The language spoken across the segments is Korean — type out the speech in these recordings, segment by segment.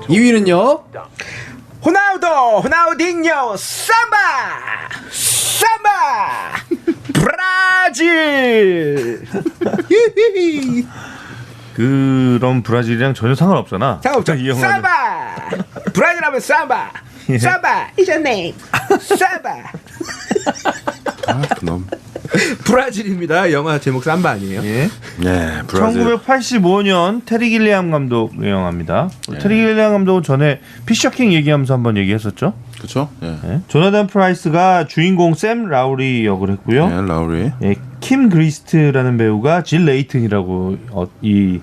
2위는요. 호나우딩요 삼바 브라질. 그런 브라질이랑 전혀 상관없잖아. 상관없죠. 이 영화는. 삼바. 브라질 하면 삼바. 삼바 is your name. 삼바. 그놈. 브라질입니다. 영화 제목 삼바 아니에요? 예. 네, 브라질. 1985년 테리 길리암 감독의 영화입니다. 테리 길리암 감독은 전에 피셔킹 얘기하면서 한번 얘기했었죠. 그렇죠. 예. 네. 조나단 프라이스가 주인공 샘 라우리 역을 했고요. 네, 라우리. 예, 킴 그리스트라는 배우가 질 레이튼이라고 이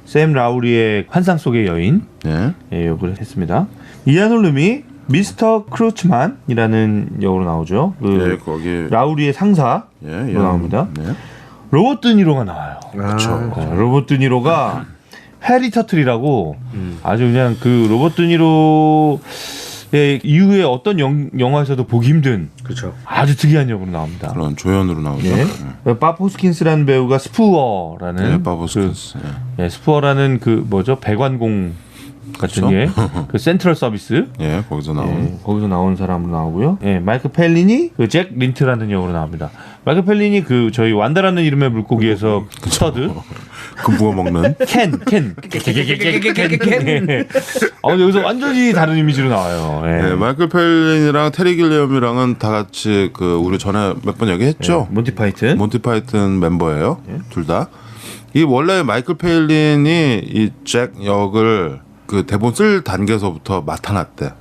샘 라우리의 환상 속의 여인 네. 예, 역을 했습니다. 이안 홀름이 미스터 크루츠만이라는 역으로 나오죠. 그 예, 거기 라우리의 상사로 예, 나옵니다. 네. 로버트 드니로가 나와요. 그렇죠. 로버트 드니로가 해리 터틀이라고 아주 그냥 그 로버트 드니로의 이후에 어떤 영화에서도 보기 힘든 그렇죠. 아주 특이한 역으로 나옵니다. 그런 조연으로 나오죠. 예. 밥 호스킨스라는 배우가 스푸어라는 네, 바보스킨스. 예, 스푸어라는 그 뭐죠 배관공 같은 게 그 센트럴 서비스 예, 거기서 나온. 예, 거기서 나온 사람으로 나오고요. 예, 마이크 펠린이 그 잭 린트라는 역으로 나옵니다. 마이크 펠린이 그 저희 완다라는 이름의 물고기에서 스터드 그 부어 먹는. 캔. 근데 여기서 완전히 다른 이미지로 나와요. 예. 네, 마이클 펠린이랑 테리 길리엄이랑은 다 같이 그 우리 전에 몇 번 얘기했죠. 몬티 파이튼. 몬티 파이튼 멤버예요. 둘 다. 이 원래 마이클 펠린이 이 잭 역을 그 대본 쓸 단계에서부터 맡아놨대.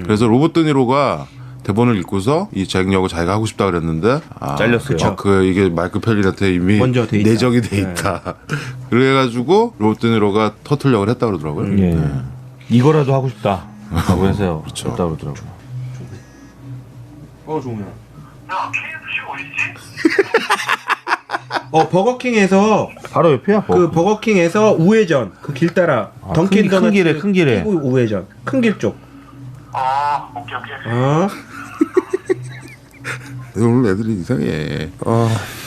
그래서 로버트 드니로가 대본을 읽고서 이 잭 역을 자기가 하고 싶다 그랬는데 잘렸어요. 그 이게 마이클 펠린한테 이미 먼저 돼 있다. 내적이 돼 있다. 그래가지고 로버트 드니로가 터틀 역을 했다 그러더라고요. 예. 네. 이거라도 하고 싶다라고 해서요. 그렇죠. 했다 그러더라고요. 종우야. 버거킹에서 바로 옆이야. 그 버거킹에서 우회전 그 길 따라 던킨 큰 도넛 길에, 큰 길에. 끼고 우회전 큰 길 쪽. 오케이. 오늘 애들이 이상해.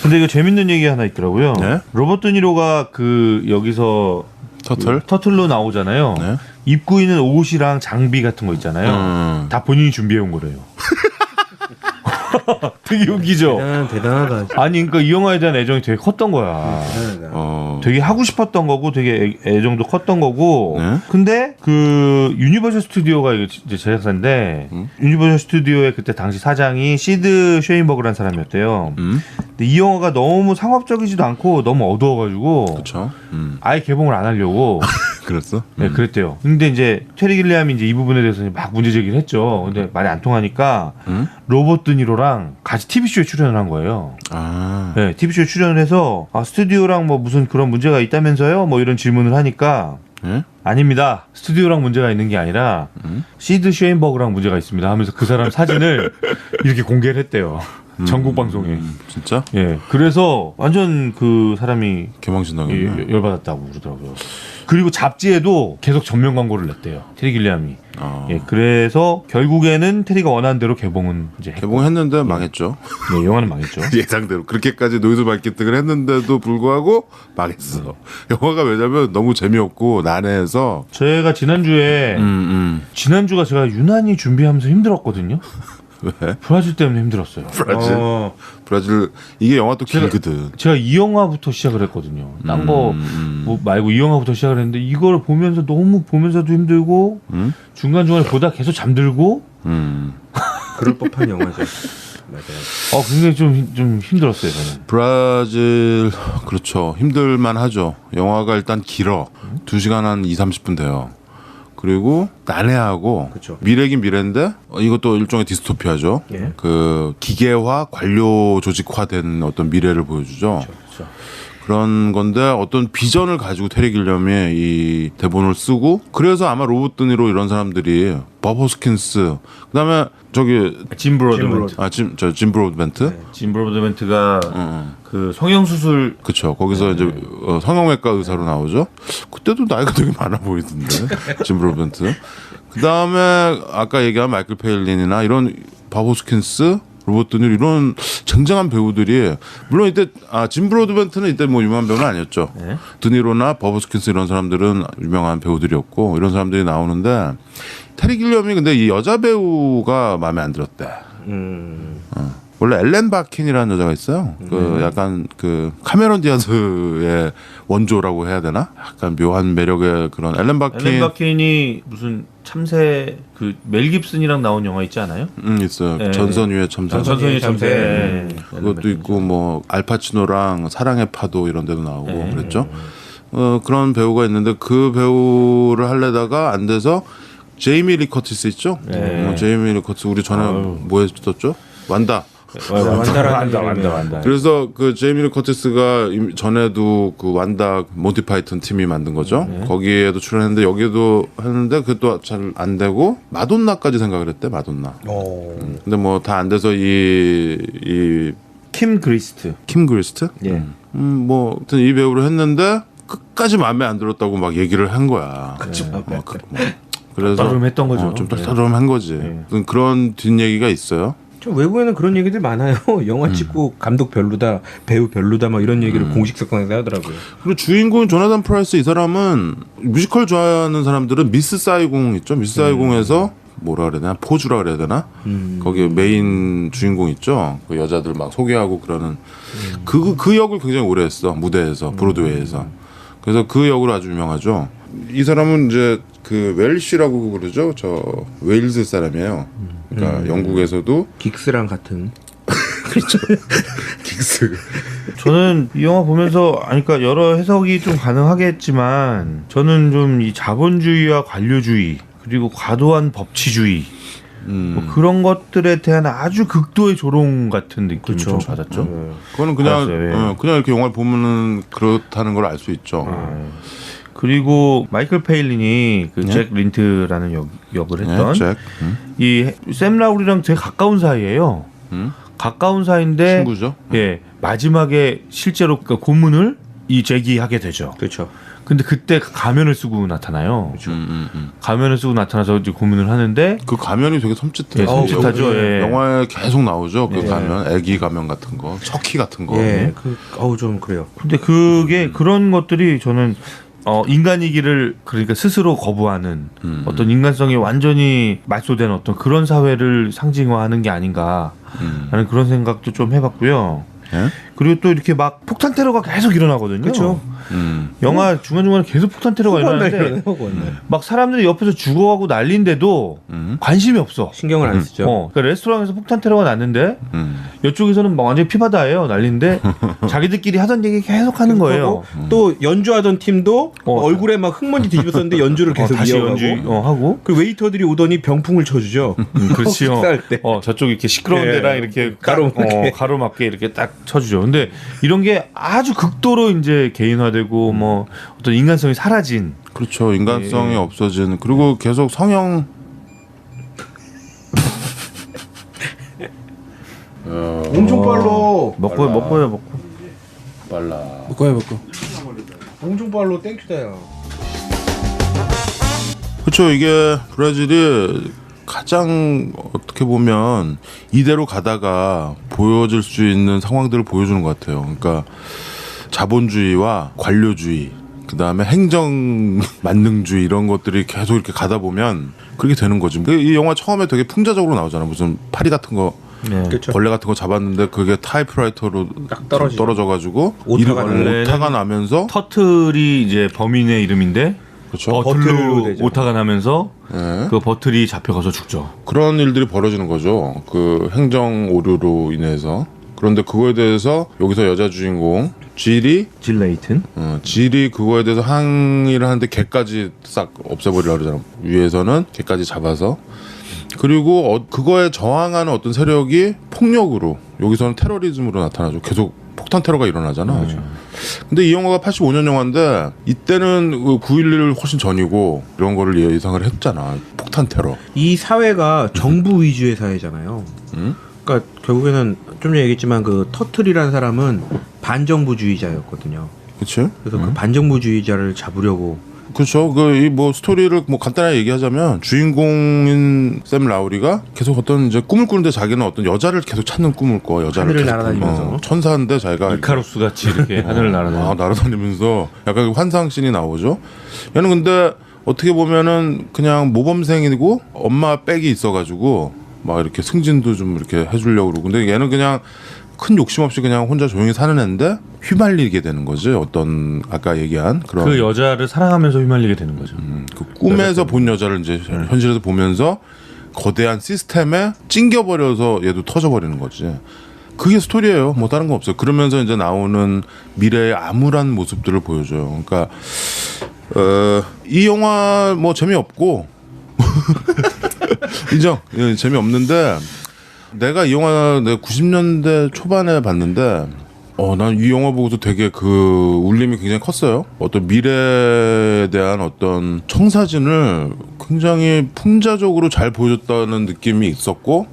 근데 이거 재밌는 얘기 하나 있더라고요. 네? 로버트 드니로가 그 여기서 터틀? 터틀로 나오잖아요. 네. 입고 있는 옷이랑 장비 같은 거 있잖아요. 다 본인이 준비해 온 거래요. 되게 웃기죠. 대단하다. 아니 그러니까 이 영화에 대한 애정이 되게 컸던 거야. 되게 하고 싶었던 거고 되게 애정도 컸던 거고. 네? 근데 그 유니버셜 스튜디오가 이제 제작사인데 유니버셜 스튜디오의 그때 당시 사장이 시드 쉐인버그라는 사람이었대요. 근데 이 영화가 너무 상업적이지도 않고 너무 어두워가지고 그렇죠. 아예 개봉을 안 하려고 그랬어? 네, 그랬대요. 근데 이제 테리 길리암이 이제 이 부분에 대해서 막 문제 제기를 했죠. 근데 말이 안 통하니까 로버트 드니로랑 같이 TV쇼에 출연을 한 거예요. 네, TV쇼에 출연을 해서 스튜디오랑 뭐 무슨 그런 문제가 있다면서요? 뭐 이런 질문을 하니까 예? 아닙니다. 스튜디오랑 문제가 있는 게 아니라 시드 쉐인버그랑 문제가 있습니다 하면서 그 사람 사진을 이렇게 공개를 했대요. 전국 방송에. 진짜? 예. 그래서 완전 그 사람이 개망신당했네. 열받았다고 그러더라고요. 그리고 잡지에도 계속 전면 광고를 냈대요. 테리 길리암이. 예. 그래서 결국에는 테리가 원하는 대로 개봉은 이제 했고. 개봉했는데 망했죠. 네, 영화는 망했죠. 예상대로 그렇게까지 노이즈 마케팅을 했는데도 불구하고 망했어. 영화가 왜냐면 너무 재미없고 난해해서. 제가 지난주에 지난주가 제가 유난히 준비하면서 힘들었거든요. 왜? 브라질 때문에 힘들었어요. 브라질 이게 영화 또 길거든. 제가 이 영화부터 시작을 했거든요. 딴 거 뭐 말고 이 영화부터 시작을 했는데 이걸 보면서 너무 보면서도 힘들고 중간중간에 보다 계속 잠들고 그럴 법한 영화죠. 맞아요. 굉장히 좀 힘들었어요, 저는. 브라질 그렇죠. 힘들만 하죠. 영화가 일단 길어. 2시간 한 2-30분 돼요. 그리고 난해하고 그쵸. 미래긴 미래인데 이것도 일종의 디스토피아죠. 예. 그 기계화 관료 조직화된 어떤 미래를 보여주죠. 그쵸. 그런 건데 어떤 비전을 가지고 테리 길리엄이 이 대본을 쓰고 그래서 아마 로버트 드니로 이런 사람들이 밥 호스킨스 그다음에 저기 짐 브로드벤트. 짐 브로드벤트. 네, 짐 브로드벤트가 그 성형 수술 그렇죠. 거기서 이제 성형외과 의사로 나오죠. 그때도 나이가 되게 많아 보이던데 짐 브로드벤트. 그다음에 아까 얘기한 마이클 페일린이나 이런 밥 호스킨스 로버트 드니로 이런 쟁쟁한 배우들이 물론 이때 짐 브로드벤트는 이때 뭐 유명한 배우는 아니었죠. 네. 드니로나 버버 스킨스 이런 사람들은 유명한 배우들이었고 이런 사람들이 나오는데 테리 길리엄이 근데 이 여자 배우가 마음에 안 들었대. 원래 엘렌 바킨이라는 여자가 있어요. 그 약간 그 카메론 디아즈의 원조라고 해야 되나? 약간 묘한 매력의 그런 엘렌 바킨이 무슨 참새 그 멜 깁슨이랑 나온 영화 있지 않아요? 있어요. 네. 전선 위의 참새. 전선 위의 참새. 그것도 있고 뭐 알파치노랑 사랑의 파도 이런 데도 나오고 그랬죠. 그런 배우가 있는데 그 배우를 하려다가 안 돼서 제이미 리 커티스 있죠? 제이미 리 커티스 우리 전에 뭐 했었죠? 완다. 완다. 그래서 그 제이미 리 커티스가 전에도 그 완다 몬티 파이튼 팀이 만든 거죠. 거기에도 출연했는데 여기도 했는데 그것도 잘 안 되고 마돈나까지 생각을 했대. 마돈나. 근데 뭐 다 안 돼서 이 킴 그리스트. 예. 뭐 아무튼 이 배우를 했는데 끝까지 마음에 안 들었다고 막 얘기를 한 거야. 그래서 떨떠름했던 거죠. 좀 떨떠름한 거지. 그런 뒷얘기가 있어요. 좀 외국에는 그런 얘기들 많아요. 영화 찍고 감독 별로다, 배우 별로다, 막 이런 얘기를 공식 석방에서 하더라고요. 그리고 주인공 조나단 프라이스 이 사람은 뮤지컬 좋아하는 사람들은 미스 사이공 있죠. 미스 사이공에서 뭐라 그래야 되나 포주라 그래야 되나 거기 메인 주인공 있죠. 그 여자들 막 소개하고 그러는 그 역을 굉장히 오래 했어. 무대에서 브로드웨이에서. 그래서 그 역으로 아주 유명하죠. 이 사람은 이제 그 웰시라고 그러죠. 저 웨일즈 사람이에요. 그러니까 영국에서도 긱스랑 같은. 그렇죠. 긱스. 저는 이 영화 보면서 그러니까 여러 해석이 좀 가능하겠지만 저는 좀 이 자본주의와 관료주의 그리고 과도한 법치주의 뭐 그런 것들에 대한 아주 극도의 조롱 같은 느낌을 좀 받았죠. 그거는 그냥 알았어요, 그냥 이렇게 영화를 보면은 그렇다는 걸 알 수 있죠. 그리고 마이클 페일린이 그 잭 린트라는 역을 했던 이 샘 라울이랑 되게 가까운 사이예요. 가까운 사이인데 친구죠. 예 마지막에 실제로 그 고문을 이 잭이 하게 되죠. 그렇죠. 근데 그때 가면을 쓰고 나타나요. 가면을 쓰고 나타나서 이제 고문을 하는데 그 가면이 되게 섬찟해요. 예, 섬찟하죠. 예. 영화에 계속 나오죠. 그 가면, 애기 가면 같은 거, 척키 같은 거. 예, 좀 그래요. 근데 그게 그런 것들이 저는 인간이기를 그러니까 스스로 거부하는 어떤 인간성이 완전히 말소된 어떤 그런 사회를 상징화하는 게 아닌가라는 그런 생각도 좀 해봤고요. 예? 그리고 또 이렇게 막 폭탄 테러가 계속 일어나거든요. 그렇죠. 영화 중간중간에 계속 폭탄 테러가 일어나는데 막 사람들이 옆에서 죽어가고 난리인데도 관심이 없어. 신경을 안 쓰죠. 그러니까 레스토랑에서 폭탄 테러가 났는데 이쪽에서는 막 완전히 피바다예요. 난리인데 자기들끼리 하던 얘기 계속 하는 거예요. 또 연주하던 팀도 얼굴에 막 흙먼지 뒤집었었는데 연주를 계속 다시 이어가고 하고 그 웨이터들이 오더니 병풍을 쳐주죠. 그렇지요. 식사할 때. 저쪽 이렇게 시끄러운 예. 데랑 이렇게 가로막게. 가로막게 이렇게 딱 쳐주죠. 근데 이런 게 아주 극도로 이제 개인화되고 뭐 어떤 인간성이 사라진. 그렇죠. 인간성이 없어진. 그리고 계속 성형. 엄청 빨로 먹고. 빨라. 먹고. 엄청 빨로 땡큐다요. 그렇죠. 이게 브라질이 가장 어떻게 보면 이대로 가다가 보여질 수 있는 상황들을 보여주는 것 같아요. 그러니까 자본주의와 관료주의, 그 다음에 행정 만능주의 이런 것들이 계속 이렇게 가다 보면 그렇게 되는 거지. 이 영화 처음에 되게 풍자적으로 나오잖아. 무슨 파리 같은 거, 그렇죠. 벌레 같은 거 잡았는데 그게 타이프라이터로 딱 떨어져가지고 오타가 나면서 터틀이 이제 범인의 이름인데 그렇죠. 버틀로 되죠. 오타가 나면서 그 버틀이 잡혀가서 죽죠. 그런 일들이 벌어지는 거죠. 그 행정 오류로 인해서. 그런데 그거에 대해서 여기서 여자 주인공 질이 그거에 대해서 항의를 하는데 걔까지 싹 없애버리려고 그러잖아. 위에서는 걔까지 잡아서. 그리고 그거에 저항하는 어떤 세력이 폭력으로, 여기서는 테러리즘으로 나타나죠. 계속 폭탄 테러가 일어나잖아. 그렇죠. 근데 이 영화가 85년 영화인데 이때는 9.11 훨씬 전이고 이런 거를 예상을 했잖아. 폭탄 테러. 이 사회가 정부 위주의 사회잖아요. 그러니까 결국에는 좀 전에 얘기했지만 그 터틀이라는 사람은 반정부주의자였거든요. 그렇지? 그래서 그 반정부주의자를 잡으려고 그렇죠. 그 이 뭐 스토리를 뭐 간단하게 얘기하자면 주인공인 샘 라우리가 계속 어떤 이제 꿈을 꾸는데 자기는 어떤 여자를 계속 찾는 꿈을 꿔. 여자를 하늘을 계속 날아다니면서. 천사인데 자기가 이카루스 같이 이렇게 하늘을 날아다니는. 날아다니면서 약간 환상 씬이 나오죠. 얘는 근데 어떻게 보면은 그냥 모범생이고 엄마 백이 있어가지고 막 이렇게 승진도 좀 이렇게 해주려고 그러고 근데 얘는 그냥 큰 욕심 없이 그냥 혼자 조용히 사는 애인데 휘말리게 되는 거지. 어떤 아까 얘기한 그런 그 여자를 사랑하면서 휘말리게 되는 거죠. 그 꿈에서 본 여자를 이제 현실에서 보면서 거대한 시스템에 찡겨버려서 얘도 터져버리는 거지. 그게 스토리예요. 뭐 다른 거 없어요. 그러면서 이제 나오는 미래의 암울한 모습들을 보여줘요. 그러니까 이 영화 뭐 재미없고 인정. 예, 재미없는데 내가 이 영화 내가 90년대 초반에 봤는데 난 이 영화 보고서 되게 그 울림이 굉장히 컸어요. 어떤 미래에 대한 어떤 청사진을 굉장히 풍자적으로 잘 보여줬다는 느낌이 있었고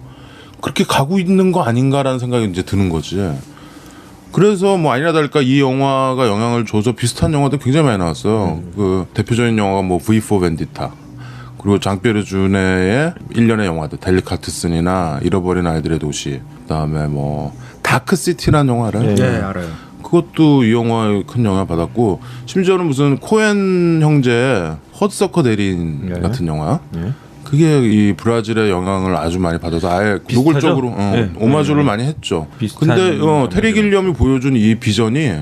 그렇게 가고 있는 거 아닌가라는 생각이 이제 드는 거지. 그래서 뭐 아니나 다를까 이 영화가 영향을 줘서 비슷한 영화도 굉장히 많이 나왔어요. 그 대표적인 영화가 뭐 V for Vendetta 그리고 장피에르 주네의 일련의 영화들 델리카트슨이나 잃어버린 아이들의 도시 그다음에 뭐 다크시티라는 영화 알아요? 네, 알아요. 그것도 이 영화에 큰 영향 받았고 심지어는 무슨 코엔 형제 헛서커 대리인 네. 같은 영화 네. 그게 이 브라질의 영향을 아주 많이 받아서 아예 비슷하죠? 노골적으로 네. 오마주를 많이 했죠. 비슷한 근데 테리 감정이죠. 길리엄이 보여준 이 비전이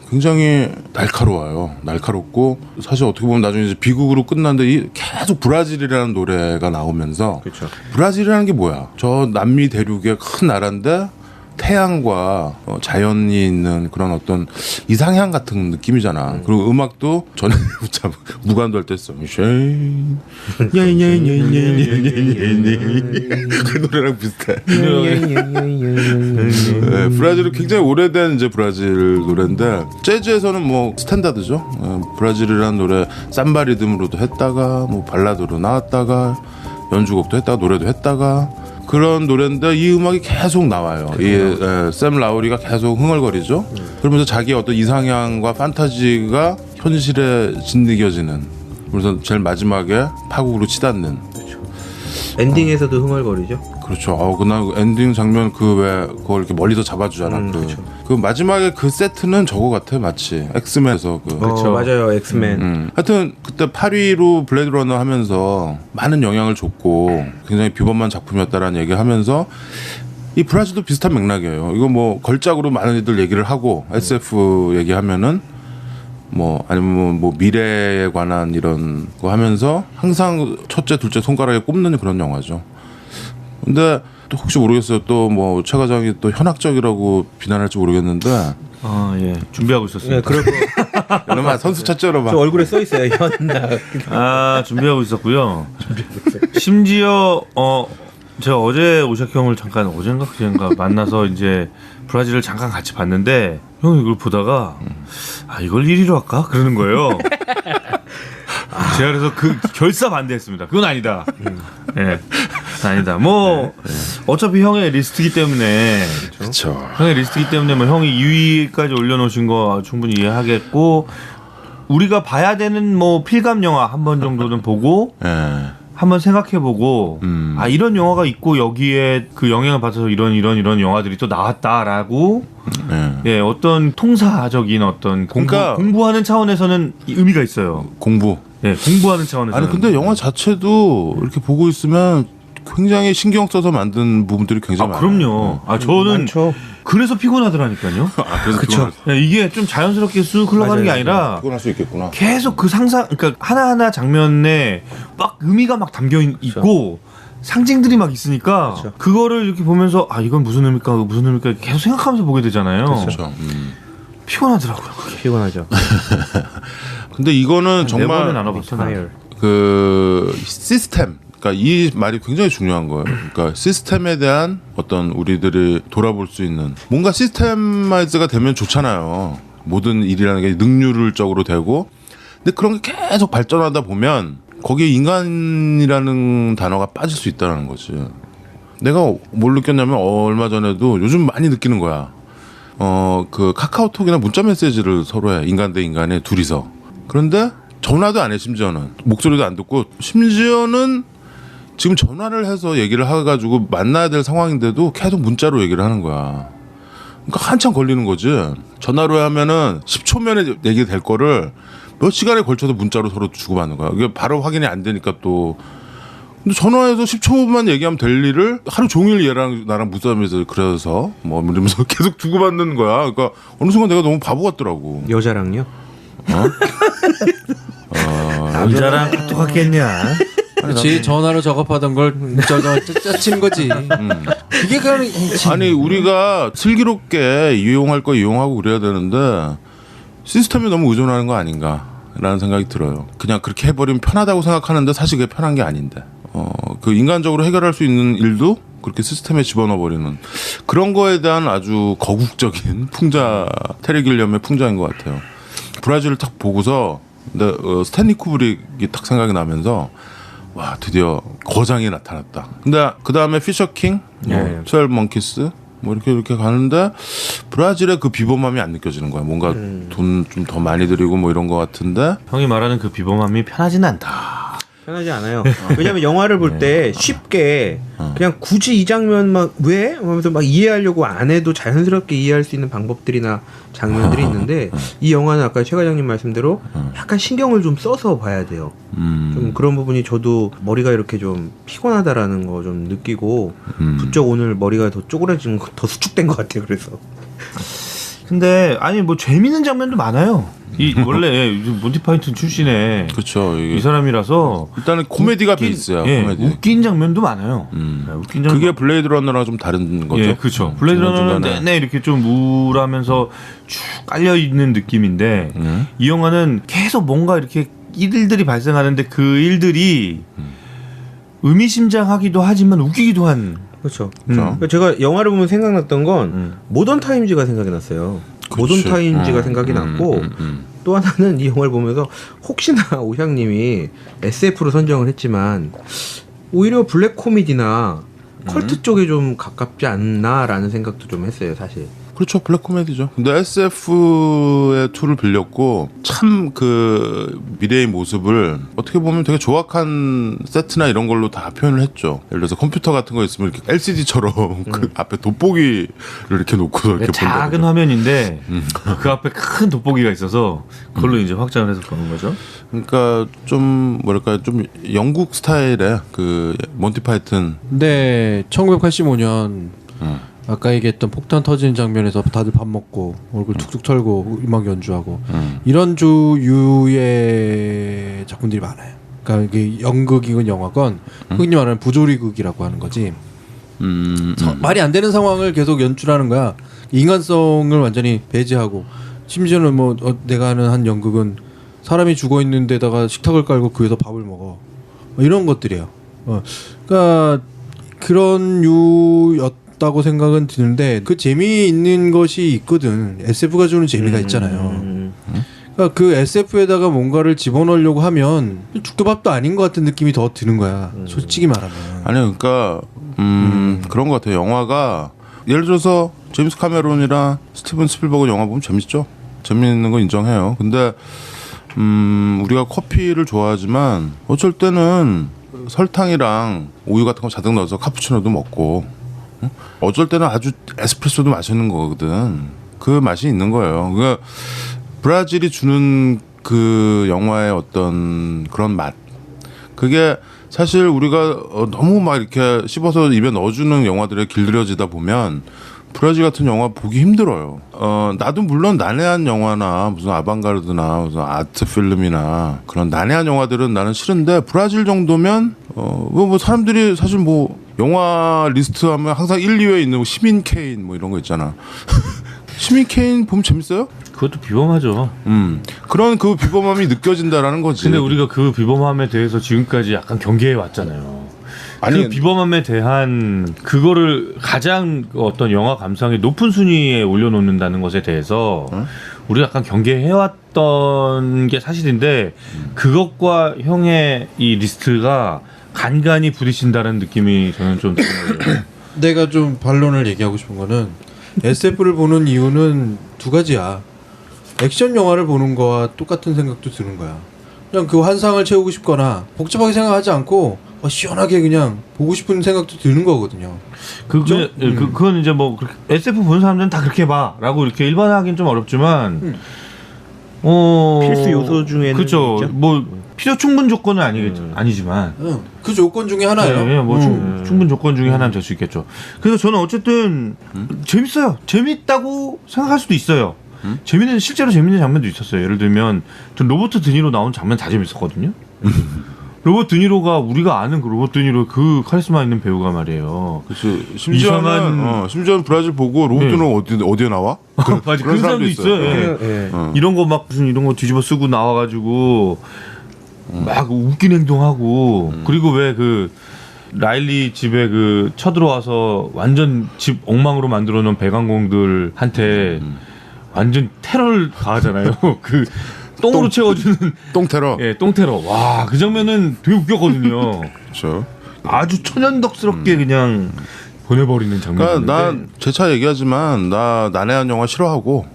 굉장히 날카로워요. 날카롭고 사실 어떻게 보면 나중에 이제 비극으로 끝났는데 계속 브라질이라는 노래가 나오면서 그렇죠. 브라질이라는 게 뭐야? 저 남미 대륙의 큰 나라인데 태양과 자연이 있는 그런 어떤 이상향 같은 느낌이잖아. 그리고 음악도 전에 참 무관도 할 때 써. 그 노래랑 비슷해. 네, 브라질은 굉장히 오래된 이제 브라질 노래인데 재즈에서는 뭐 스탠다드죠. 브라질이라는 노래 삼바 리듬으로도 했다가 뭐 발라드로 나왔다가 연주곡도 했다가 노래도 했다가 그런 노래인데 이 음악이 계속 나와요. 샘 라우리가 계속 흥얼거리죠. 그러면서 자기의 어떤 이상향과 판타지가 현실에 짓이겨지는. 그래서 제일 마지막에 파국으로 치닫는. 엔딩에서도 흥얼거리죠. 그렇죠. 그날 엔딩 장면 그 왜 그걸 이렇게 멀리서 잡아주잖아. 그 마지막에 그 세트는 저거 같아 마치 엑스맨에서 그. 그렇죠. 맞아요. 엑스맨. 하여튼 그때 8위로 블레이드 러너 하면서 많은 영향을 줬고 굉장히 비범한 작품이었다라는 얘기하면서 이 브라질도 비슷한 맥락이에요. 이거 뭐 걸작으로 많은 이들 얘기를 하고 SF 얘기하면은 뭐 아니면 뭐 미래에 관한 이런 거 하면서 항상 첫째 둘째 손가락에 꼽는 그런 영화죠. 근데 또 혹시 모르겠어요. 또 뭐 최 과장이 또 현학적이라고 비난할지 모르겠는데 예. 준비하고 있었습니다. 네, 그리고 여러분 선수 찾죠, 여러분. 저 얼굴에 써 있어요. 현나. 준비하고 있었고요. 심지어 제가 어제 오샥 형을 잠깐 어젠가 그젠가 만나서 이제 브라질을 잠깐 같이 봤는데 형이 이걸 보다가 이걸 1위로 할까? 그러는 거예요. 제가 그래서 그 결사 반대했습니다. 그건 아니다. 예, 아니다. 뭐 어차피 형의 리스트이기 때문에 그렇죠. 형의 리스트이기 때문에 뭐 형이 2위까지 올려놓으신 거 충분히 이해하겠고 우리가 봐야 되는 뭐 필감 영화 한 번 정도는 보고 예. 한번 생각해보고 이런 영화가 있고 여기에 그 영향을 받아서 이런 영화들이 또 나왔다라고 예, 어떤 통사적인 어떤 그러니까 공부하는 차원에서는 의미가 있어요. 공부. 예, 공부하는 차원에서. 아니 근데 영화 자체도 이렇게 보고 있으면 굉장히 신경 써서 만든 부분들이 굉장히 많아요. 그럼요. 저는 많죠. 그래서 피곤하더라니까요. 그래서 그쵸. 예, 이게 좀 자연스럽게 쑥 흘러가는 게 아니라 피곤할 수 있겠구나. 계속 그 상상, 그러니까 하나하나 장면에 막 의미가 막 담겨 있고 상징들이 막 있으니까 그거를 이렇게 보면서 이건 무슨 의미일까 계속 생각하면서 보게 되잖아요. 그렇죠. 피곤하더라고요. 그게. 피곤하죠. 근데 이거는 네 번은 정말 알아봤어. 나는. 그 시스템. 그러니까 이 말이 굉장히 중요한 거예요. 그러니까 시스템에 대한 어떤 우리들이 돌아볼 수 있는 뭔가 시스템화이즈가 되면 좋잖아요. 모든 일이라는 게 능률적으로 되고. 근데 그런 게 계속 발전하다 보면 거기에 인간이라는 단어가 빠질 수 있다는 거지. 내가 뭘 느꼈냐면 얼마 전에도 요즘 많이 느끼는 거야. 그 카카오톡이나 문자 메시지를 서로 해. 인간 대 인간의 둘이서. 그런데 전화도 안 해. 심지어는 목소리도 안 듣고 심지어는 지금 전화를 해서 얘기를 해가지고 만나야 될 상황인데도 계속 문자로 얘기를 하는 거야. 그러니까 한참 걸리는 거지. 전화로 하면은 10초면에 얘기될 거를 몇 시간에 걸쳐서 문자로 서로 주고받는 거야. 이게 바로 확인이 안 되니까 또. 근데 전화해서 10초만 얘기하면 될 일을 하루 종일 얘랑 나랑 무싸움에서 그래서 뭐 이러면서 계속 주고받는 거야. 그러니까 어느 순간 내가 너무 바보 같더라고. 여자랑요? 남자랑 똑같겠냐? 그렇지. 전화로 작업하던 걸 문자로 짜친 거지. 이게 그냥 아니 우리가 슬기롭게 이용할 거 이용하고 그래야 되는데 시스템에 너무 의존하는 거 아닌가라는 생각이 들어요. 그냥 그렇게 해버리면 편하다고 생각하는데 사실 그게 편한 게 아닌데 그 인간적으로 해결할 수 있는 일도 그렇게 시스템에 집어넣어 버리는 그런 거에 대한 아주 거국적인 풍자 테리 길리엄의 풍자인 것 같아요. 브라질을 딱 보고서 근데 스탠리 쿠브릭이 딱 생각이 나면서 와 드디어 거장이 나타났다. 근데 그 다음에 피셔킹, 12 먼키스 뭐 이렇게 가는데 브라질의 그 비범함이 안 느껴지는 거야. 뭔가 돈 좀 더 많이 들이고 뭐 이런 거 같은데 형이 말하는 그 비범함이 편하진 않다. 편하지 않아요. 왜냐면 영화를 볼 때 쉽게 그냥 굳이 이 장면만 왜? 하면서 막 이해하려고 안 해도 자연스럽게 이해할 수 있는 방법들이나 장면들이 있는데 이 영화는 아까 최 과장님 말씀대로 약간 신경을 좀 써서 봐야 돼요. 좀 그런 부분이 저도 머리가 이렇게 좀 피곤하다라는 거 좀 느끼고 부쩍 오늘 머리가 더 쪼그라진 거, 더 수축된 것 같아요. 그래서 근데 아니 뭐 재밌는 장면도 많아요. 이 원래 몬티 파이튼 출신의 그렇죠. 이 사람이라서 일단은 코미디가 베이스야. 예, 코미디. 웃긴 장면도 많아요. 웃긴 장면. 그게 블레이드 러너랑 좀 다른 거죠. 예, 그렇죠. 블레이드 러너는 내내 이렇게 좀 우울하면서 쭉 깔려 있는 느낌인데 이 영화는 계속 뭔가 이렇게 일들이 발생하는데 그 일들이 의미심장하기도 하지만 웃기기도 한. 그렇죠. 그러니까 제가 영화를 보면 생각났던 건 모던 타임즈가 생각이 났어요. 모던 타임즈가 생각이 났고 또 하나는 이 영화를 보면서 혹시나 오향님이 SF로 선정을 했지만 오히려 블랙 코미디나 컬트 쪽에 좀 가깝지 않나라는 생각도 좀 했어요, 사실. 그렇죠. 블랙 코미디죠. 근데 SF의 툴을 빌렸고 참 그 미래의 모습을 어떻게 보면 되게 조악한 세트나 이런 걸로 다 표현을 했죠. 예를 들어서 컴퓨터 같은 거 있으면 이렇게 LCD처럼 그 앞에 돋보기를 이렇게 놓고서 이렇게 작은 본다고. 화면인데 그 앞에 큰 돋보기가 있어서 그걸로 이제 확장을 해서 보는 거죠. 그러니까 좀 뭐랄까 좀 영국 스타일의 그 몬티 파이튼. 근데 1985년 아까 얘기했던 폭탄 터지는 장면에서 다들 밥 먹고 얼굴 툭툭 털고 음악 연주하고 이런 주유의 작품들이 많아요. 그러니까 이게 연극이건 영화건 흔히 말하는 부조리극이라고 하는 거지. 말이 안 되는 상황을 계속 연출하는 거야. 인간성을 완전히 배제하고 심지어는 뭐 내가 아는 한 연극은 사람이 죽어 있는 데다가 식탁을 깔고 그 위에서 밥을 먹어. 뭐 이런 것들이에요. 그러니까 그런 류였다고 생각은 드는데 그 재미있는 것이 있거든. SF가 주는 재미가 있잖아요. 그러니까 그 SF에다가 뭔가를 집어넣으려고 하면 죽도 밥도 아닌 것 같은 느낌이 더 드는 거야. 솔직히 말하면. 아니 그러니까 그런 것 같아요. 영화가 예를 들어서 제임스 카메론이랑 스티븐 스필버그 영화 보면 재밌죠. 재밌는 거 인정해요. 근데 우리가 커피를 좋아하지만 어쩔 때는 설탕이랑 우유 같은 거 자득 넣어서 카푸치노도 먹고 어쩔 때는 아주 에스프레소도 마시는 거거든. 그 맛이 있는 거예요. 그러니까 브라질이 주는 그 영화의 어떤 그런 맛, 그게 사실 우리가 너무 막 이렇게 씹어서 입에 넣어주는 영화들에 길들여지다 보면 브라질 같은 영화 보기 힘들어요. 나도 물론 난해한 영화나 무슨 아방가르드나 무슨 아트 필름이나 그런 난해한 영화들은 나는 싫은데 브라질 정도면 뭐 사람들이 사실 뭐 영화 리스트 하면 항상 1, 2위에 있는 뭐 시민 케인 뭐 이런 거 있잖아. 시민 케인 보면 재밌어요? 그것도 비범하죠. 그런 그 비범함이 느껴진다라는 거지. 근데 우리가 그 비범함에 대해서 지금까지 약간 경계해 왔잖아요. 아니, 그 비범함에 대한 그거를 가장 어떤 영화 감상의 높은 순위에 올려놓는다는 것에 대해서 우리가 약간 경계해왔던 게 사실인데 그것과 형의 이 리스트가 간간히 부딪힌다는 느낌이 저는 좀 드는 거예요. 내가 좀 반론을 얘기하고 싶은 거는 SF를 보는 이유는 두 가지야. 액션 영화를 보는 거와 똑같은 생각도 드는 거야. 그냥 그 환상을 채우고 싶거나 복잡하게 생각하지 않고 시원하게 그냥 보고 싶은 생각도 드는 거거든요. 그건 이제 뭐 그렇게 SF 보는 사람들은 다 그렇게 봐라고 이렇게 일반화하기는 좀 어렵지만 필수 요소 중에는 그렇죠. 있죠? 뭐 필요 충분 조건은 아니지만 그 조건 중에 하나예요. 네, 뭐 충분 조건 중에 하나는 될 수 있겠죠. 그래서 저는 어쨌든 재밌어요. 재밌다고 생각할 수도 있어요. 실제로 재밌는 장면도 있었어요. 예를 들면 전 로버트 드니로 나온 장면 다 재밌었거든요. 로버트 드니로가 우리가 아는 그 로버트 드니로 그 카리스마 있는 배우가 말이에요. 그렇지. 심지어는 브라질 보고 로버트는 어디에 나와? 맞아. 그런 사람도 있어요. 예. 이런 거 막 무슨 이런 거 뒤집어 쓰고 나와가지고 막 웃긴 행동하고 그리고 왜 그 라일리 집에 그 쳐들어와서 완전 집 엉망으로 만들어 놓은 배관공들한테 완전 테러를 가하잖아요. 그 똥으로 채워주는 똥테러. 예, 똥테러. 와, 그 장면은 되게 웃겼거든요. 그렇죠. 아주 천연덕스럽게 그냥 보내버리는 장면인데. 그러니까 난 재차 얘기하지만 나 난해한 영화 싫어하고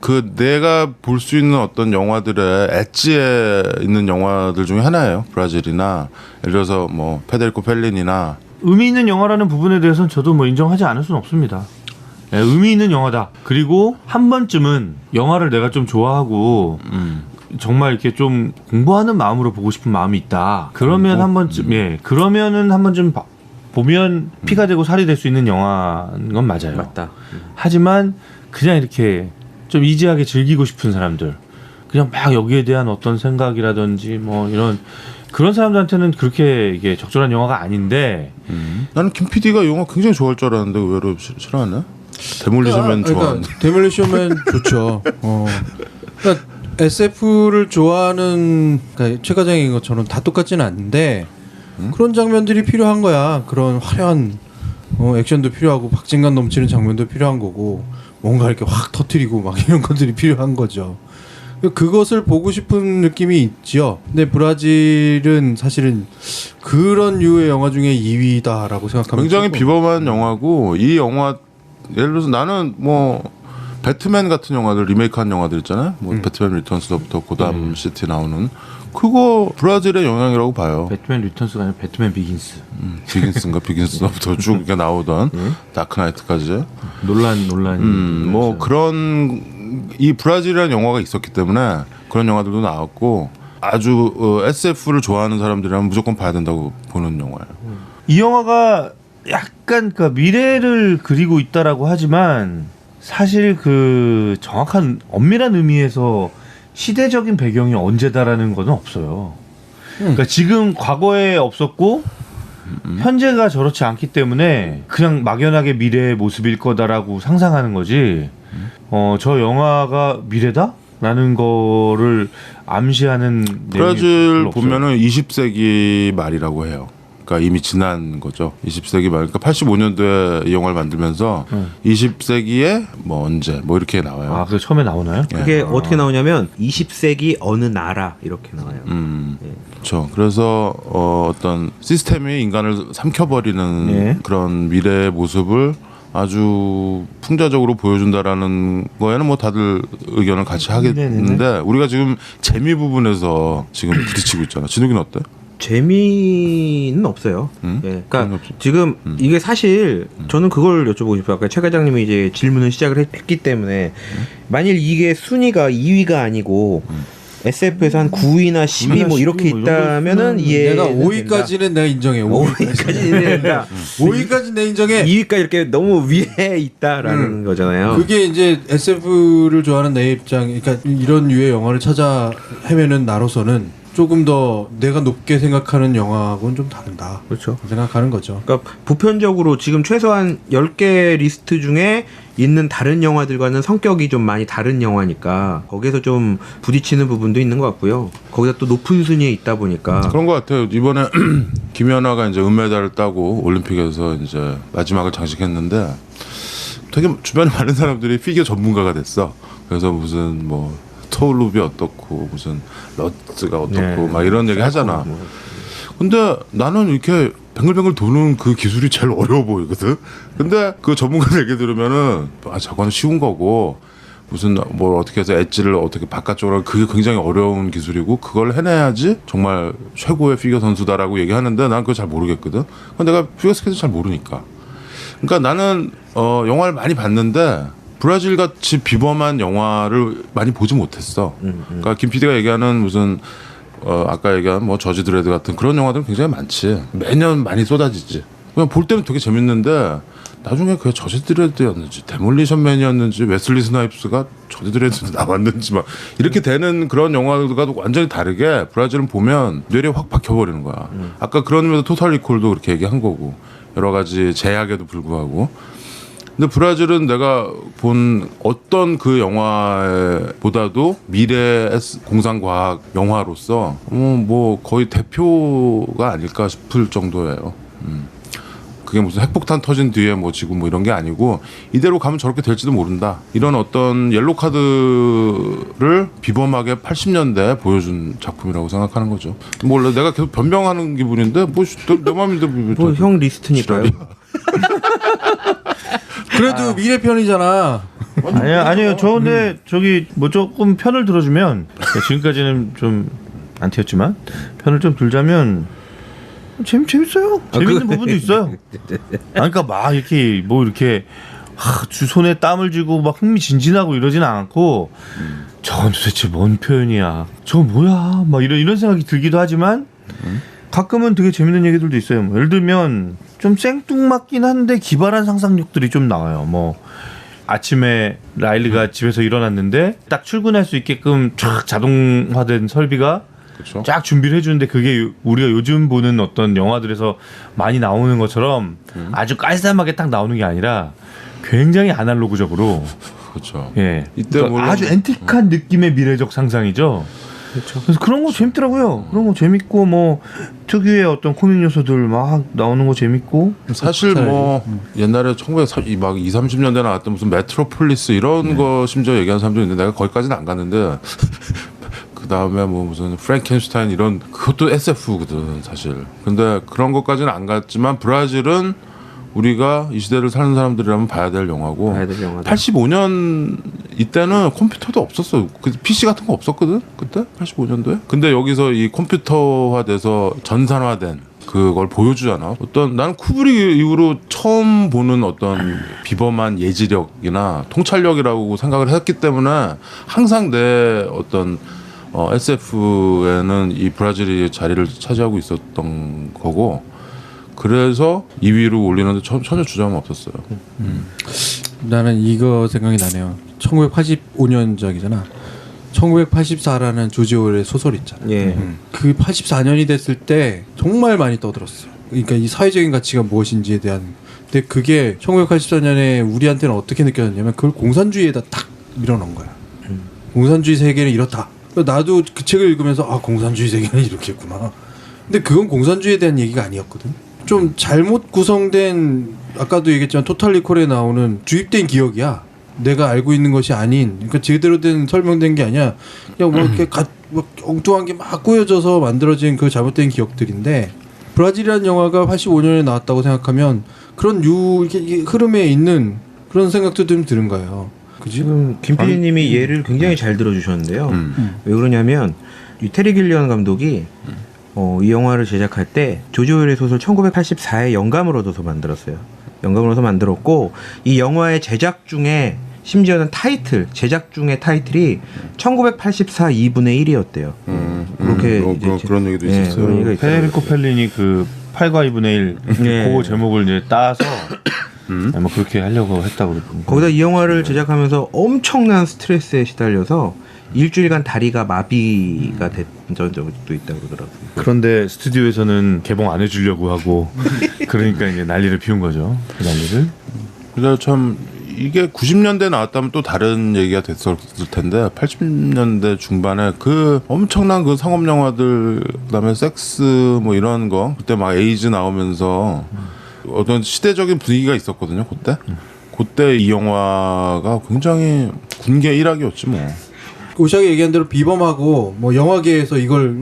그 내가 볼 수 있는 어떤 영화들의 엣지에 있는 영화들 중에 하나예요. 브라질이나 예를 들어서 뭐 페데리코 펠리니나 의미 있는 영화라는 부분에 대해서는 저도 뭐 인정하지 않을 수는 없습니다. 예, 의미 있는 영화다. 그리고 한 번쯤은 영화를 내가 좀 좋아하고 정말 이렇게 좀 공부하는 마음으로 보고 싶은 마음이 있다. 그러면 한 번쯤 그러면은 한 번쯤 보면 피가 되고 살이 될 수 있는 영화인 건 맞아요. 맞다. 하지만 그냥 이렇게 좀 이지하게 즐기고 싶은 사람들, 그냥 막 여기에 대한 어떤 생각이라든지 뭐 이런 그런 사람들한테는 그렇게 이게 적절한 영화가 아닌데 나는 김 PD가 영화 굉장히 좋아할 줄 알았는데 의외로 싫어하네. 데몰리션맨 좋아하는데. 데몰리션맨 좋죠. 그러니까 SF를 좋아하는 그러니까 최 과장인 것처럼 다 똑같지는 않는데 그런 장면들이 필요한 거야. 그런 화려한 액션도 필요하고 박진감 넘치는 장면도 필요한 거고 뭔가 이렇게 확 터뜨리고 막 이런 것들이 필요한 거죠. 그것을 보고 싶은 느낌이 있죠. 근데 브라질은 사실은 그런 류의 영화 중에 2위다라고 생각합니다. 굉장히 비범한 영화고 이 영화 예를 들어서 나는 뭐 배트맨 같은 영화들 리메이크한 영화들 있잖아요. 뭐 배트맨 리턴스부터 고담 시티 나오는 그거 브라질의 영향이라고 봐요. 배트맨 리턴스가 아니라 배트맨 비긴스. 비긴스부터 쭉 이렇게 나오던 다크나이트까지. 논란이. 뭐 그런 이 브라질이라는 영화가 있었기 때문에 그런 영화들도 나왔고 아주 SF를 좋아하는 사람들이라면 무조건 봐야 된다고 보는 영화예요. 이 영화가 약간 그 미래를 그리고 있다라고 하지만 사실 그 정확한 엄밀한 의미에서 시대적인 배경이 언제다라는 건 없어요. 그러니까 지금 과거에 없었고 현재가 저렇지 않기 때문에 그냥 막연하게 미래의 모습일 거다라고 상상하는 거지. 저 영화가 미래다? 라는 거를 암시하는 브라질 보면은 20세기 말이라고 해요. 그러니까 이미 지난 거죠. 20세기 말. 그러니까 85년도에 이 영화를 만들면서 20세기에 뭐 언제 뭐 이렇게 나와요. 아, 그게 처음에 나오나요? 그게 어떻게 나오냐면 20세기 어느 나라 이렇게 나와요. 그렇죠. 그래서 어떤 시스템이 인간을 삼켜버리는 그런 미래의 모습을 아주 풍자적으로 보여준다라는 거에는 뭐 다들 의견을 같이 하겠는데 우리가 지금 재미 부분에서 지금 부딪히고 있잖아. 진욱이는 어때? 재미는 없어요. 예. 그러니까 지금 이게 사실 저는 그걸 여쭤보고 싶어요. 아까 최 과장님이 이제 질문을 시작을 했기 때문에 만일 이게 순위가 2위가 아니고 SF에서 한 9위나 10위 뭐 이렇게 있다면은 내가 5위까지는 내가 인정해. 5위까지는 인정된다. 5위까지는 내 인정해. 2위까지 이렇게 너무 위에 있다라는 거잖아요. 그게 이제 SF를 좋아하는 내 입장, 그러니까 이런 류의 영화를 찾아 헤매는 나로서는 조금 더 내가 높게 생각하는 영화하고는 좀 다르다. 그렇죠. 생각하는 거죠. 그러니까 보편적으로 지금 최소한 10개 리스트 중에 있는 다른 영화들과는 성격이 좀 많이 다른 영화니까 거기에서 좀 부딪히는 부분도 있는 것 같고요. 거기다 또 높은 순위에 있다 보니까 그런 것 같아요. 이번에 김연아가 이제 은메달을 따고 올림픽에서 이제 마지막을 장식했는데 되게 주변에 많은 사람들이 피겨 전문가가 됐어. 그래서 무슨 뭐 토울룹이 어떻고 무슨 러츠가 어떻고 막 이런 얘기 하잖아. 근데 나는 이렇게 뱅글뱅글 도는 그 기술이 제일 어려워 보이거든. 근데 그 전문가 얘기 들으면은 저거는 쉬운 거고 무슨 뭘 어떻게 해서 엣지를 어떻게 바깥쪽으로 그게 굉장히 어려운 기술이고 그걸 해내야지 정말 최고의 피겨 선수다라고 얘기하는데 난 그걸 잘 모르겠거든. 내가 피겨 스케이트 잘 모르니까. 그러니까 나는 영화를 많이 봤는데 브라질 같이 비범한 영화를 많이 보지 못했어. 그러니까 김 PD가 얘기하는 무슨 아까 얘기한 뭐 저지 드레드 같은 그런 영화들은 굉장히 많지. 매년 많이 쏟아지지. 그냥 볼 때는 되게 재밌는데 나중에 그게 저지 드레드였는지 데몰리션 맨이었는지 웨슬리 스나이프스가 저지 드레드 나왔는지 막 이렇게 되는 그런 영화들과 완전히 다르게 브라질은 보면 뇌리에 확 박혀버리는 거야. 아까 그런 의미에서 토탈 리콜도 그렇게 얘기한 거고 여러 가지 제약에도 불구하고. 근데 브라질은 내가 본 어떤 그 영화보다도 미래 공상과학 영화로서 뭐 거의 대표가 아닐까 싶을 정도예요. 그게 무슨 핵폭탄 터진 뒤에 뭐 지금 뭐 이런 게 아니고 이대로 가면 저렇게 될지도 모른다. 이런 어떤 옐로 카드를 비범하게 80년대에 보여준 작품이라고 생각하는 거죠. 몰라 내가 계속 변명하는 기분인데 뭐 내 마음인데 뭐 형 리스트니까요. 그래도 미래 편이잖아. 아니요. 저 근데 저기 뭐 조금 편을 들어주면 지금까지는 좀 안 튀었지만 편을 좀 들자면 재밌어요. 재밌는 부분도 있어요. 그러니까 막 이렇게 뭐 이렇게 손에 땀을 쥐고 막 흥미진진하고 이러지는 않고 저건 도대체 뭔 표현이야. 저건 뭐야. 막 이런 생각이 들기도 하지만 가끔은 되게 재밌는 얘기들도 있어요. 뭐 예를 들면 좀 생뚱맞긴 한데 기발한 상상력들이 좀 나와요. 뭐 아침에 라일리가 집에서 일어났는데 딱 출근할 수 있게끔 쫙 자동화된 설비가 그쵸? 쫙 준비를 해주는데 그게 우리가 요즘 보는 어떤 영화들에서 많이 나오는 것처럼 아주 깔쌈하게 딱 나오는 게 아니라 굉장히 아날로그적으로 그렇죠. 예, 이때 그러니까 물론 아주 엔틱한 느낌의 미래적 상상이죠. 그렇죠. 그래서 그런 거 재밌더라고요. 그런 거 재밌고 뭐 특유의 어떤 코믹 요소들 막 나오는 거 재밌고 사실 뭐 옛날에 1930, 막 20, 30년대 나왔던 무슨 메트로폴리스 이런 거 심지어 얘기하는 사람도 있는데 내가 거기까지는 안 갔는데 그 다음에 뭐 무슨 프랭켄슈타인 이런 그것도 SF거든 사실. 근데 그런 것까지는 안 갔지만 브라질은 우리가 이 시대를 사는 사람들이라면 봐야 될 영화고. 85년 이때는 컴퓨터도 없었어. PC 같은 거 없었거든 그때 85년도에. 근데 여기서 이 컴퓨터화돼서 전산화된 그걸 보여주잖아. 어떤 나는 쿠브릭 이후로 처음 보는 어떤 비범한 예지력이나 통찰력이라고 생각을 했기 때문에 항상 내 어떤 SF에는 이 브라질이 자리를 차지하고 있었던 거고. 그래서 2위로 올리는데 전혀 주저함 없었어요. 나는 이거 생각이 나네요. 1985년작이잖아. 1984라는 조지 오웰의 소설 있잖아. 예. 그 84년이 됐을 때 정말 많이 떠들었어. 그러니까 이 사회적인 가치가 무엇인지에 대한. 근데 그게 1984년에 우리한테는 어떻게 느껴졌냐면 그걸 공산주의에다 딱 밀어넣은 거야. 공산주의 세계는 이렇다. 나도 그 책을 읽으면서 공산주의 세계는 이렇겠구나. 근데 그건 공산주의에 대한 얘기가 아니었거든. 좀 잘못 구성된 아까도 얘기했지만 토탈 리콜에 나오는 주입된 기억이야. 내가 알고 있는 것이 아닌 그러니까 제대로 된 설명된 게 아니야. 그냥 뭐 이렇게 막 엉뚱한 게 막 꾸며져서 만들어진 그 잘못된 기억들인데 브라질이라는 영화가 85년에 나왔다고 생각하면 그런 이렇게 흐름에 있는 그런 생각도 좀 드는 거예요. 그지? 지금 김 PD님이 예를 굉장히 잘 들어주셨는데요. 왜 그러냐면 이 테리 길리언 감독이 이 영화를 제작할 때 조지 오웰의 소설 1984에 영감을 얻어서 만들었어요. 영감을 얻어서 만들었고 이 영화의 제작 중에 심지어는 제작 중에 타이틀이 1984 2분의 1이었대요. 그렇게 그런 얘기도 있었어요. 페데리코 펠리니 그 8과 2분의 1 그거 제목을 이제 따서 뭐 그렇게 하려고 했다고 그랬거든요. 거기다 이 영화를 제작하면서 엄청난 스트레스에 시달려서 일주일간 다리가 마비가 됐던 적도 있다고 그러더라고요. 그런데 스튜디오에서는 개봉 안 해주려고 하고 그러니까 이제 난리를 피운 거죠. 그 난리를. 그래서 참 이게 90년대 나왔다면 또 다른 얘기가 됐을 텐데 80년대 중반에 그 엄청난 그 상업 영화들 그다음에 섹스 뭐 이런 거 그때 막 에이즈 나오면서 어떤 시대적인 분위기가 있었거든요. 그때 이 영화가 굉장히 군계 일학이었지 뭐. 오시아가 얘기한 대로 비범하고 뭐 영화계에서 이걸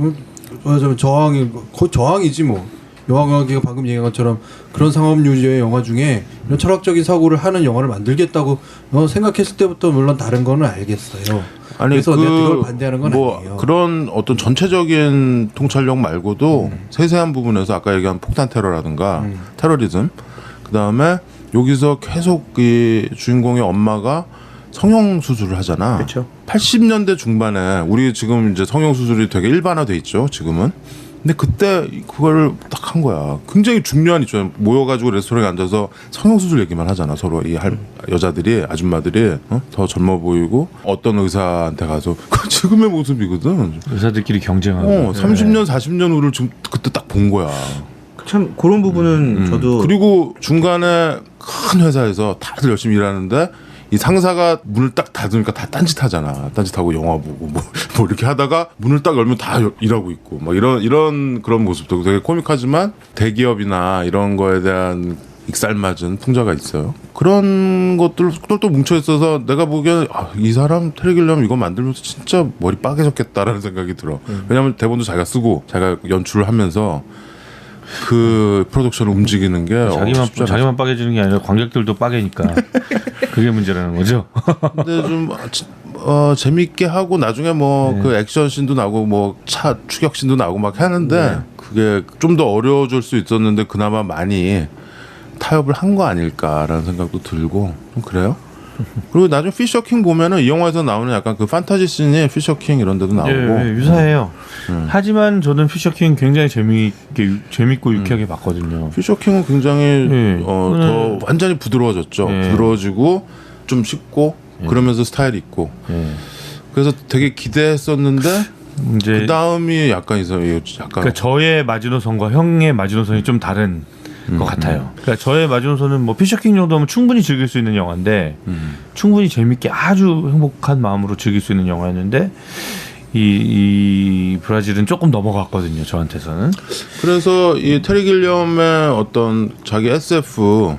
저항이지 뭐 여왕기가 방금 얘기한 것처럼 그런 상업 유저의 영화 중에 이런 철학적인 사고를 하는 영화를 만들겠다고 생각했을 때부터 물론 다른 거는 알겠어요. 아니 그래서 내가 그걸 반대하는 건 아니에요. 그런 어떤 전체적인 통찰력 말고도 세세한 부분에서 아까 얘기한 폭탄 테러라든가 테러리즘, 그 다음에 여기서 계속 이 주인공의 엄마가 성형 수술을 하잖아. 그렇죠. 80년대 중반에 우리 지금 이제 성형 수술이 되게 일반화돼 있죠. 지금은. 근데 그때 그걸 딱 한 거야. 굉장히 중요한 이죠. 모여가지고 레스토랑에 앉아서 성형 수술 얘기만 하잖아. 서로 이 여자들이 아줌마들이 더 젊어 보이고 어떤 의사한테 가서 그 지금의 모습이거든. 의사들끼리 경쟁하고. 30년 40년 후를 지금 그때 딱 본 거야. 참 그런 부분은 저도 그리고 중간에 큰 회사에서 다들 열심히 일하는데 이 상사가 문을 딱 닫으니까 다 딴짓하잖아. 딴짓하고 영화 보고 뭐 이렇게 하다가 문을 딱 열면 다 일하고 있고 막 이런 그런 모습도 되게 코믹하지만 대기업이나 이런 거에 대한 익살맞은 풍자가 있어요. 그런 것들 또 뭉쳐 있어서 내가 보기엔 이 사람 테리 길리엄 이거 만들면서 진짜 머리 빠개졌겠다라는 생각이 들어. 왜냐하면 대본도 자기가 쓰고 자기가 연출을 하면서 그 프로덕션을 움직이는 게 자기만 빠개지는 게 아니라 관객들도 빠개니까 그게 문제라는 거죠. 근데 좀 재밌게 하고 나중에 뭐 그 액션 씬도 나오고 뭐 차 추격 씬도 나오고 막 하는데 그게 좀 더 어려워질 수 있었는데 그나마 많이 타협을 한 거 아닐까라는 생각도 들고 좀 그래요. 그리고 나중에 피셔킹 보면은 이 영화에서 나오는 약간 그 판타지 씬이 피셔킹 이런 데도 나오고 유사해요. 하지만 저는 피셔킹 굉장히 재밌고 유쾌하게 봤거든요. 피셔킹은 굉장히 더 완전히 부드러워졌죠. 부드러워지고 좀 쉽고 그러면서 스타일이 있고 그래서 되게 기대했었는데 이제 그 다음이 약간 그러니까 저의 마지노선과 형의 마지노선이 좀 다른 것 같아요. 그러니까 저의 마지노선은 뭐 피셔킹 정도면 충분히 즐길 수 있는 영화인데 충분히 재밌게 아주 행복한 마음으로 즐길 수 있는 영화였는데 이 브라질은 조금 넘어갔거든요. 저한테서는. 그래서 이 테리 길리엄의 어떤 자기 SF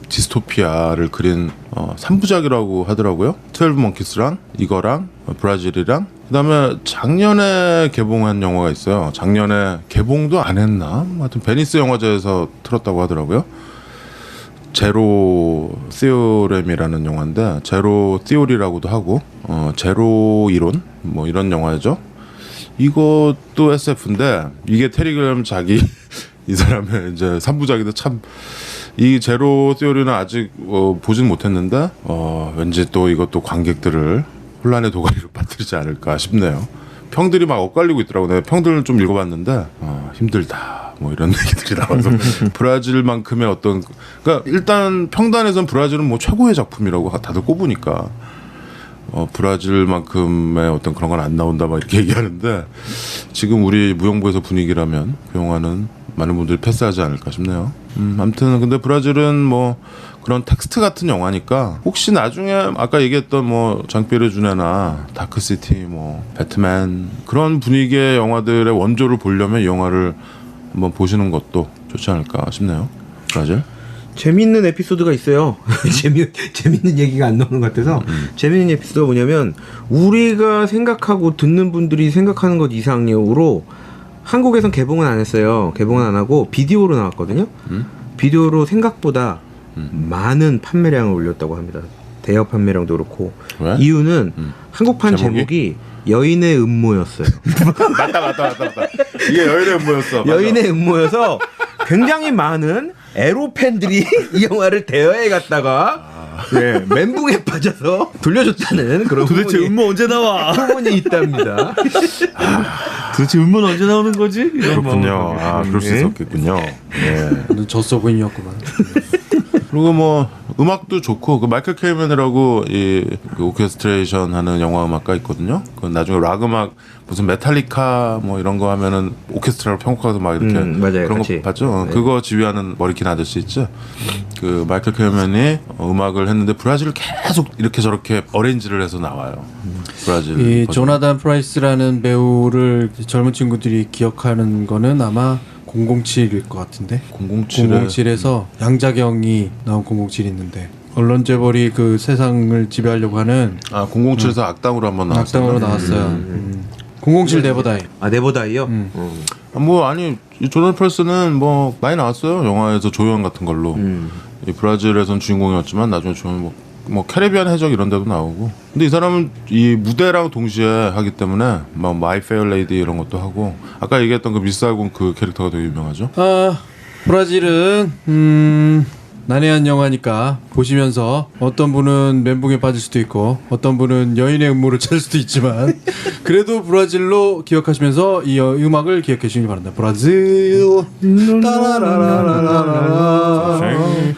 디스토피아를 그린 3부작이라고 하더라고요. 12 먼키스랑 이거랑 브라질이랑 그다음에 작년에 개봉한 영화가 있어요. 작년에 개봉도 안 했나? 하여튼 베니스 영화제에서 틀었다고 하더라고요. 제로 시오렘이라는 영화인데 제로 시오리라고도 하고 제로 이론 뭐 이런 영화죠. 이것도 SF인데 이게 테리 길리엄 자기 이 사람의 이제 3부작인데 참 이 제로 시오리는 아직 보진 못했는데 왠지 또 이것도 관객들을 혼란의 도가니로 빠뜨리지 않을까 싶네요. 평들이 막 엇갈리고 있더라고요. 내가 평들을 좀 읽어봤는데 힘들다 뭐 이런 얘기들이 나와서 브라질만큼의 어떤 그러니까 일단 평단에선 브라질은 뭐 최고의 작품이라고 다들 꼽으니까 브라질만큼의 어떤 그런 건 안 나온다 막 이렇게 얘기하는데 지금 우리 무용부에서 분위기라면 그 영화는 많은 분들이 패스하지 않을까 싶네요. 아무튼 근데 브라질은 뭐 그런 텍스트 같은 영화니까 혹시 나중에 아까 얘기했던 뭐 장피에르 주네나 다크시티 뭐 배트맨 그런 분위기의 영화들의 원조를 보려면 이 영화를 한번 보시는 것도 좋지 않을까 싶네요. 브라질. 재밌는 에피소드가 있어요. 재밌는 얘기가 안 나오는 것 같아서 재밌는 에피소드가 뭐냐면 우리가 생각하고 듣는 분들이 생각하는 것 이상으로 한국에선 개봉은 안 했어요. 개봉은 안 하고 비디오로 나왔거든요. 비디오로 생각보다 많은 판매량을 올렸다고 합니다. 대여 판매량도 그렇고. 왜? 이유는 한국판 제목이 여인의 음모였어요. 맞다. 이게 여인의 음모였어. 여인의 음모여서 굉장히 많은 에로 팬들이 이 영화를 대여해 갔다가 멘붕에 빠져서 돌려줬다는 그런 도대체 음모 언제 나와? 소문이 있답니다. 도대체 음모는 언제 나오는 거지? 그렇군요. 그럴 수 있었겠군요. 네. 졌어 보이냐구만. 그리고 뭐 음악도 좋고 그 마이클 케이먼이라고 그 오케스트레이션 하는 영화 음악가 있거든요. 그 나중에 락 음악 무슨 메탈리카 뭐 이런 거 하면은 오케스트라로 편곡해서 막 이렇게 맞아요, 그런 같이. 거 봤죠. 네. 그거 지휘하는 머리킨 아저씨 있죠. 그 마이클 케이먼이 음악을 했는데 브라질을 계속 이렇게 저렇게 어레인지를 해서 나와요. 브라질. 이 버전. 조나단 프라이스라는 배우를 젊은 친구들이 기억하는 거는 아마 007일 것 같은데 007에서 양자경이 나온 007이 있는데 언론 재벌이 그 세상을 지배하려고 하는 007에서 악당으로 한번 나왔어요. 악당으로 나왔어요. 007 네버다이. 네버다이요? 뭐 아니 이 조던 펄스는 뭐 많이 나왔어요. 영화에서 조연 같은 걸로. 이 브라질에선 주인공이었지만 나중에 조연 뭐 캐리비안 해적 이런 데도 나오고. 근데 이 사람은 이 무대랑 동시에 하기 때문에 막 마이 페어 레이디 이런 것도 하고 아까 얘기했던 그 미스 알곤 그 캐릭터가 되게 유명하죠. 브라질은 난해한 영화니까 보시면서 어떤 분은 멘붕에 빠질 수도 있고 어떤 분은 여인의 음모를 찾을 수도 있지만 그래도 브라질로 기억하시면서 이 음악을 기억해 주시기 바랍니다. 브라질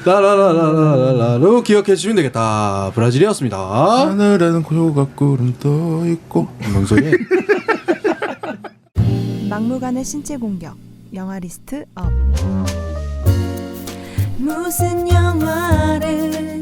따라라라라라라라로 기억해 주시면 되겠다. 브라질이었습니다. 하늘에는 고요각구름 떠 있고. 뭔 소리야? 막무가내 신체 공격 영화 리스트 업. 무슨 영화를